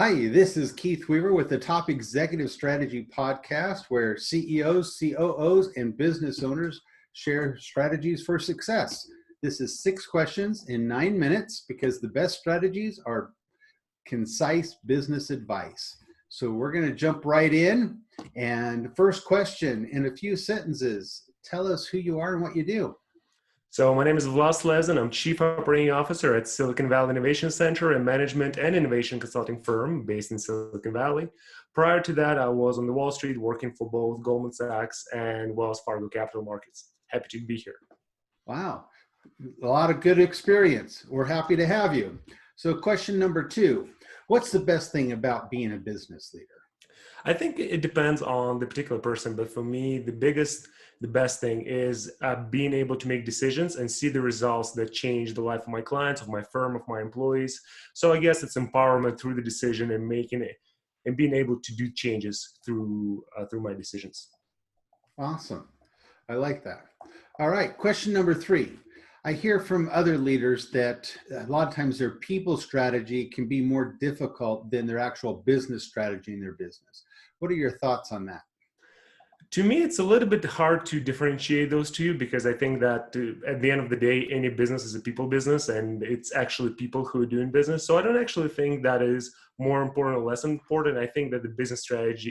Hi, this is Keith Weaver with the Top Executive Strategy Podcast, where CEOs, COOs, and business owners share strategies for success. This is 6 questions in 9 minutes because the best strategies are concise business advice. So we're going to jump right in. And first question, in a few sentences, tell us who you are and what you do. So my name is Vlas Lezen. I'm Chief Operating Officer at Silicon Valley Innovation Center, a management and innovation consulting firm based in Silicon Valley. Prior to that, I was on the Wall Street working for both Goldman Sachs and Wells Fargo Capital Markets. Happy to be here. Wow, a lot of good experience. We're happy to have you. So question number 2, what's the best thing about being a business leader? I think it depends on the particular person, but for me, the best thing is being able to make decisions and see the results that change the life of my clients, of my firm, of my employees. So I guess it's empowerment through the decision and making it and being able to do changes through my decisions. Awesome. I like that. All right. Question number 3. I hear from other leaders that a lot of times their people strategy can be more difficult than their actual business strategy in their business. What are your thoughts on that? To me, it's a little bit hard to differentiate those two because I think that at the end of the day, any business is a people business and it's actually people who are doing business. So I don't actually think that is more important or less important. I think that the business strategy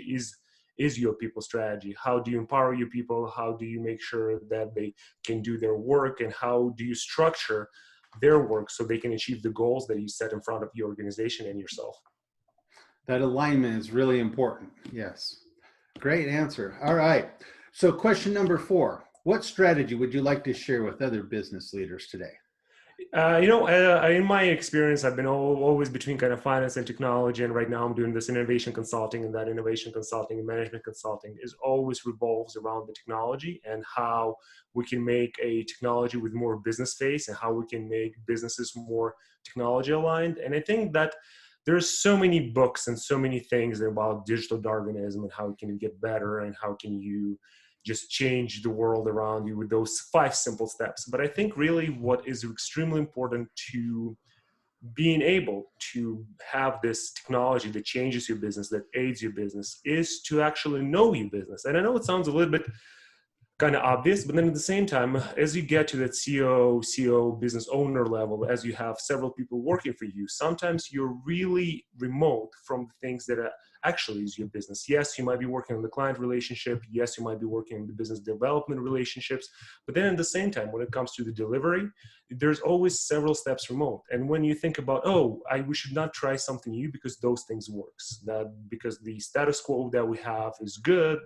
is your people strategy. How do you empower your people? How do you make sure that they can do their work? And how do you structure their work so they can achieve the goals that you set in front of your organization and yourself? That alignment is really important. Yes. Great answer. All right. So question number 4, what strategy would you like to share with other business leaders today? In my experience, I've been always between kind of finance and technology, and right now I'm doing this innovation consulting, and that innovation consulting and management consulting is always revolves around the technology and how we can make a technology with more business face and how we can make businesses more technology aligned. And I think that there's so many books and so many things about digital Darwinism and how it can get better and how can you just change the world around you with those 5 simple steps. But I think really what is extremely important to being able to have this technology that changes your business, that aids your business, is to actually know your business. And I know it sounds a little bit kind of obvious, but then at the same time, as you get to that CEO, business owner level, as you have several people working for you, sometimes you're really remote from the things that actually is your business. Yes, you might be working on the client relationship. Yes, you might be working on the business development relationships. But then at the same time, when it comes to the delivery, there's always several steps remote. And when you think about, we should not try something new because those things works, that because the status quo that we have is good,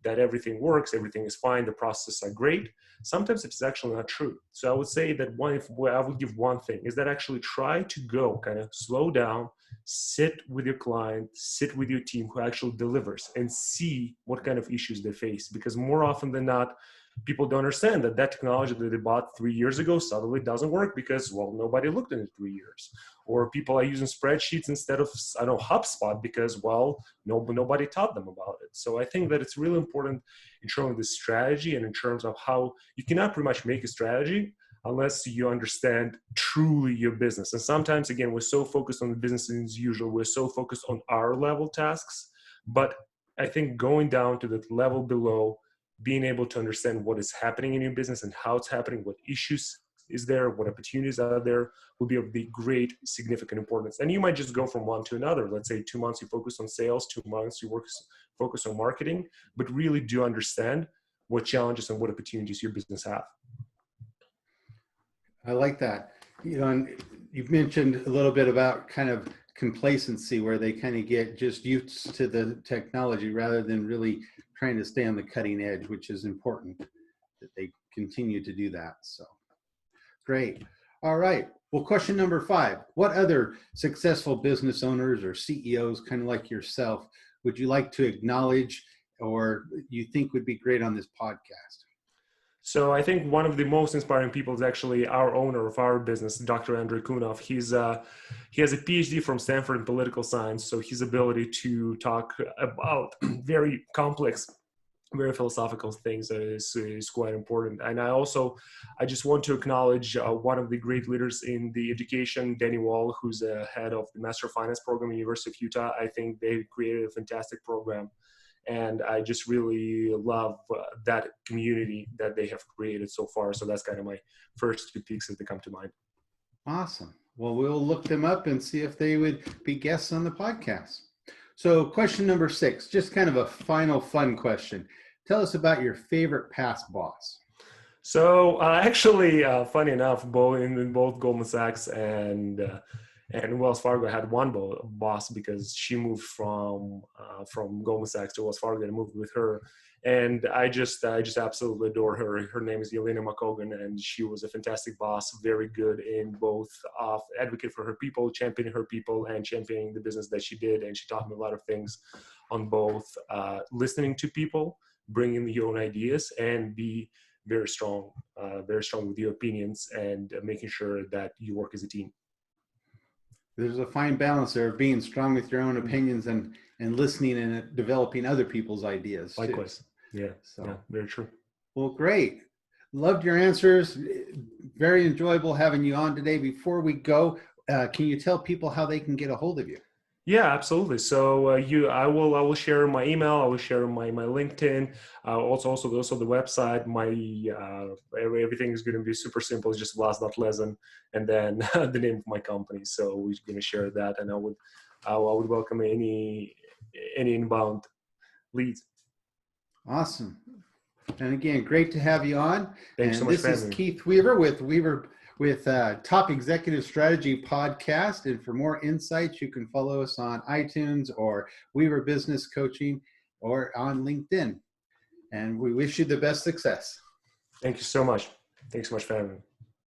that everything works, everything is fine, the processes are great. Sometimes it's actually not true. So I would say that I would give one thing is that actually try to go kind of slow down, sit with your client, sit with your team who actually delivers and see what kind of issues they face. Because more often than not, people don't understand that technology that they bought 3 years ago suddenly doesn't work because, nobody looked at it 3 years. Or people are using spreadsheets instead of, HubSpot because, nobody taught them about it. So I think that it's really important in terms of the strategy and in terms of how you cannot pretty much make a strategy unless you understand truly your business. And sometimes, again, we're so focused on the business as usual. We're so focused on our level tasks. But I think going down to that level below, being able to understand what is happening in your business and how it's happening, what issues is there, what opportunities are there, will be of the great significant importance. And you might just go from one to another. Let's say 2 months you focus on sales, 2 months you focus on marketing, but really do understand what challenges and what opportunities your business have. I like that. And you've mentioned a little bit about kind of complacency where they kind of get just used to the technology rather than really trying to stay on the cutting edge, which is important that they continue to do that. So great. All right. Well, question number 5, what other successful business owners or CEOs kind of like yourself would you like to acknowledge or you think would be great on this podcast? So I think one of the most inspiring people is actually our owner of our business, Dr. Andrei Kunov. He has a PhD from Stanford in political science, so his ability to talk about very complex very philosophical things that is quite important. And I just want to acknowledge one of the great leaders in the education, Danny Wall, who's the head of the Master of Finance program at University of Utah. I think they created a fantastic program, and I just really love that community that they have created so far. So that's kind of my first two picks that come to mind. Awesome. Well, we'll look them up and see if they would be guests on the podcast. So question number 6, just kind of a final fun question. Tell us about your favorite past boss. So actually, funny enough, in both Goldman Sachs and Wells Fargo, I had one boss because she moved from Goldman Sachs to Wells Fargo and moved with her. And I just absolutely adore her. Her name is Yelena McCogan, and she was a fantastic boss, very good in both advocate for her people, championing her people, and championing the business that she did. And she taught me a lot of things on both listening to people, bringing your own ideas, and be very strong with your opinions, and making sure that you work as a team. There's a fine balance there of being strong with your own opinions and listening and developing other people's ideas. Likewise. Too. Yeah. So, yeah, very true. Well, great. Loved your answers. Very enjoyable having you on today. Before we go, can you tell people how they can get a hold of you? Yeah, absolutely. So I will share my email. I will share my LinkedIn. Also the website. Everything is going to be super simple. It's just Vlas.Lezen, and then the name of my company. So we're going to share that, and I would welcome any inbound leads. Awesome. And again, great to have you on. Thanks so much for having me. This is Keith Weaver with Top Executive Strategy Podcast. And for more insights, you can follow us on iTunes or Weaver Business Coaching or on LinkedIn. And we wish you the best success. Thank you so much. Thanks so much for having me.